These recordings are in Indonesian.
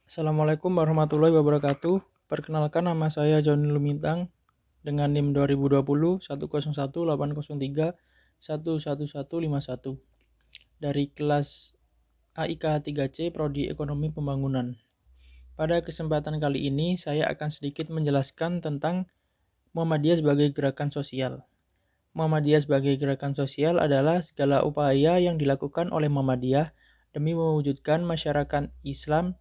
Assalamualaikum warahmatullahi wabarakatuh. Perkenalkan, nama saya Joni Lumintang dengan NIM 2020 101 803 11151 dari kelas AIK 3C Prodi Ekonomi Pembangunan. Pada kesempatan kali ini saya akan sedikit menjelaskan tentang Muhammadiyah sebagai gerakan sosial. Muhammadiyah sebagai gerakan sosial adalah segala upaya yang dilakukan oleh Muhammadiyah demi mewujudkan masyarakat Islam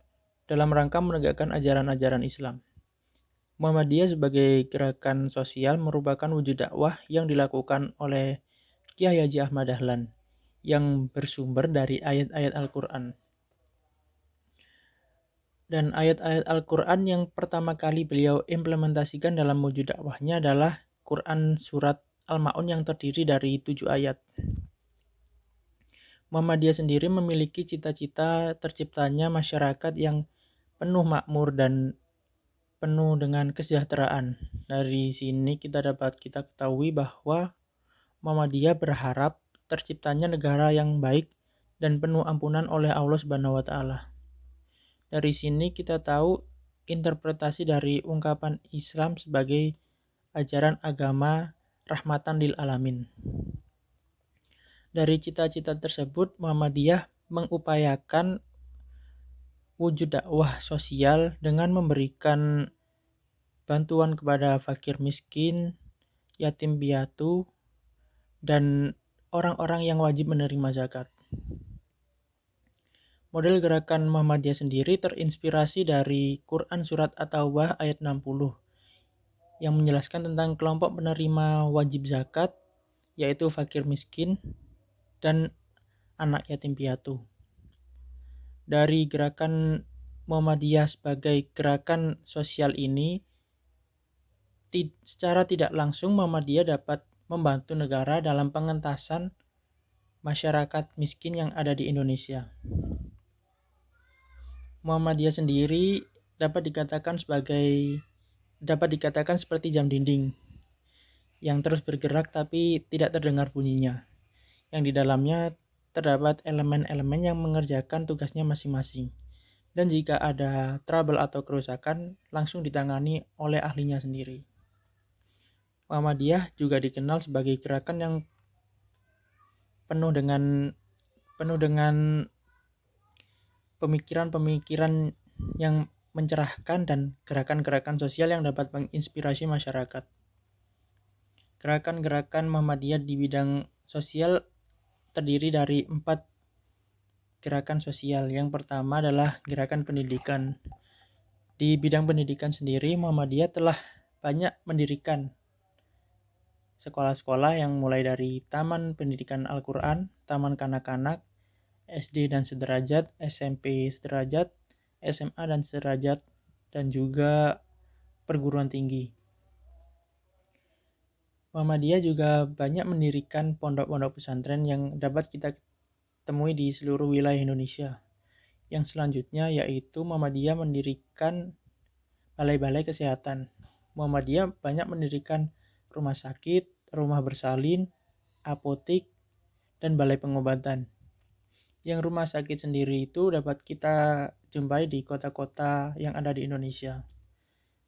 dalam rangka menegakkan ajaran-ajaran Islam. Muhammadiyah sebagai gerakan sosial merupakan wujud dakwah yang dilakukan oleh Kiai Haji Ahmad Dahlan yang bersumber dari ayat-ayat Al-Quran. Dan ayat-ayat Al-Quran yang pertama kali beliau implementasikan dalam wujud dakwahnya adalah Quran Surat Al-Ma'un yang terdiri dari 7 ayat. Muhammadiyah sendiri memiliki cita-cita terciptanya masyarakat yang penuh makmur dan penuh dengan kesejahteraan. Dari sini kita ketahui bahwa Muhammadiyah berharap terciptanya negara yang baik dan penuh ampunan oleh Allah Subhanahu wa taala. Dari sini kita tahu interpretasi dari ungkapan Islam sebagai ajaran agama rahmatan lil alamin. Dari cita-cita tersebut, Muhammadiyah mengupayakan wujud dakwah sosial dengan memberikan bantuan kepada fakir miskin, yatim piatu, dan orang-orang yang wajib menerima zakat. Model gerakan Muhammadiyah sendiri terinspirasi dari Quran Surat At-Taubah ayat 60 yang menjelaskan tentang kelompok penerima wajib zakat, yaitu fakir miskin dan anak yatim piatu. Dari gerakan Muhammadiyah sebagai gerakan sosial ini, secara tidak langsung Muhammadiyah dapat membantu negara dalam pengentasan masyarakat miskin yang ada di Indonesia. Muhammadiyah sendiri dapat dikatakan seperti jam dinding yang terus bergerak tapi tidak terdengar bunyinya, yang di dalamnya terdapat elemen-elemen yang mengerjakan tugasnya masing-masing, dan jika ada trouble atau kerusakan langsung ditangani oleh ahlinya sendiri. Muhammadiyah juga dikenal sebagai gerakan yang penuh dengan pemikiran-pemikiran yang mencerahkan dan gerakan-gerakan sosial yang dapat menginspirasi masyarakat. Gerakan-gerakan Muhammadiyah di bidang sosial terdiri dari 4 gerakan sosial. Yang pertama adalah gerakan pendidikan. Di bidang pendidikan sendiri, Muhammadiyah telah banyak mendirikan sekolah-sekolah yang mulai dari Taman Pendidikan Al-Quran, Taman Kanak-Kanak, SD dan sederajat, SMP sederajat, SMA dan sederajat, dan juga perguruan tinggi. Muhammadiyah juga banyak mendirikan pondok-pondok pesantren yang dapat kita temui di seluruh wilayah Indonesia. Yang selanjutnya yaitu Muhammadiyah mendirikan balai-balai kesehatan. Muhammadiyah banyak mendirikan rumah sakit, rumah bersalin, apotik, dan balai pengobatan. Yang rumah sakit sendiri itu dapat kita jumpai di kota-kota yang ada di Indonesia.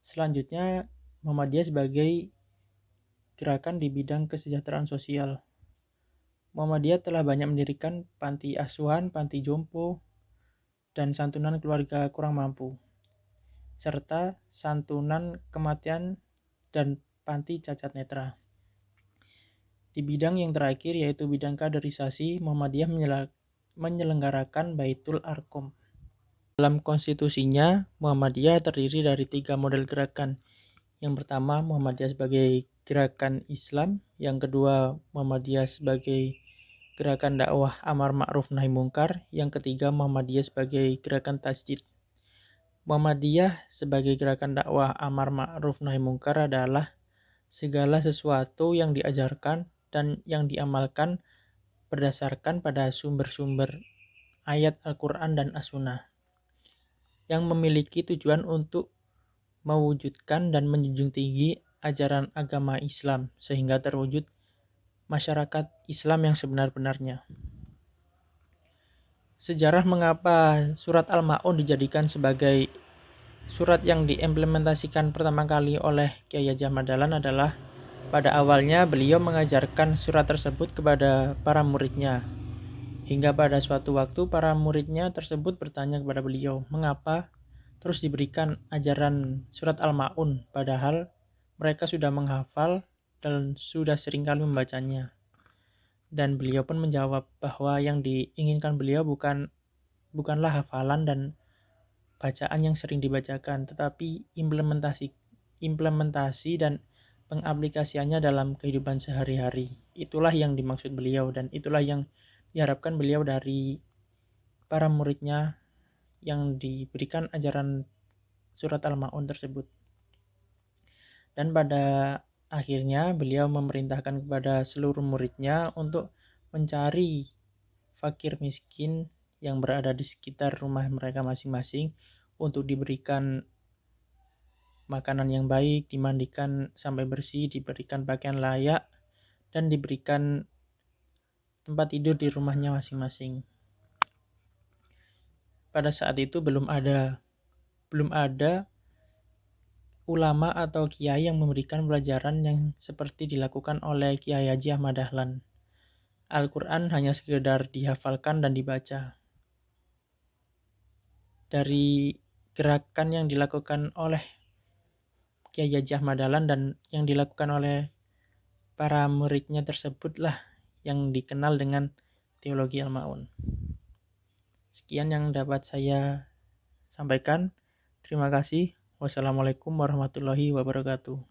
Selanjutnya, Muhammadiyah sebagai gerakan di bidang kesejahteraan sosial. Muhammadiyah telah banyak mendirikan panti asuhan, panti jompo, dan santunan keluarga kurang mampu, serta santunan kematian dan panti cacat netra. Di bidang yang terakhir yaitu bidang kaderisasi, Muhammadiyah menyelenggarakan Baitul Arqam. Dalam konstitusinya, Muhammadiyah terdiri dari 3 model gerakan. Yang pertama, Muhammadiyah sebagai gerakan Islam. Yang kedua, Muhammadiyah sebagai gerakan dakwah amar ma'ruf nahi mungkar. Yang ketiga, Muhammadiyah sebagai gerakan tasjid. Muhammadiyah sebagai gerakan dakwah amar ma'ruf nahi mungkar adalah segala sesuatu yang diajarkan dan yang diamalkan berdasarkan pada sumber-sumber ayat Al-Quran dan As-Sunnah yang memiliki tujuan untuk mewujudkan dan menjunjung tinggi ajaran agama Islam sehingga terwujud masyarakat Islam yang sebenar-benarnya. Sejarah mengapa surat Al-Ma'un dijadikan sebagai surat yang diimplementasikan pertama kali oleh Kyai Haji Ahmad Dahlan adalah pada awalnya beliau mengajarkan surat tersebut kepada para muridnya. Hingga pada suatu waktu para muridnya tersebut bertanya kepada beliau, mengapa terus diberikan ajaran surat Al-Ma'un padahal mereka sudah menghafal dan sudah sering kali membacanya. Dan beliau pun menjawab bahwa yang diinginkan beliau bukanlah hafalan dan bacaan yang sering dibacakan, tetapi implementasi dan pengaplikasiannya dalam kehidupan sehari-hari. Itulah yang dimaksud beliau dan itulah yang diharapkan beliau dari para muridnya yang diberikan ajaran surat Al-Ma'un tersebut. Dan pada akhirnya beliau memerintahkan kepada seluruh muridnya untuk mencari fakir miskin yang berada di sekitar rumah mereka masing-masing untuk diberikan makanan yang baik, dimandikan sampai bersih, diberikan pakaian layak, dan diberikan tempat tidur di rumahnya masing-masing. Pada saat itu belum ada ulama atau kiai yang memberikan pelajaran yang seperti dilakukan oleh Kiai Haji Ahmad Dahlan. Al-Quran hanya sekedar dihafalkan dan dibaca. Dari gerakan yang dilakukan oleh Kiai Haji Ahmad Dahlan dan yang dilakukan oleh para muridnya tersebutlah yang dikenal dengan teologi Al-Ma'un. Sekian yang dapat saya sampaikan. Terima kasih. Wassalamualaikum warahmatullahi wabarakatuh.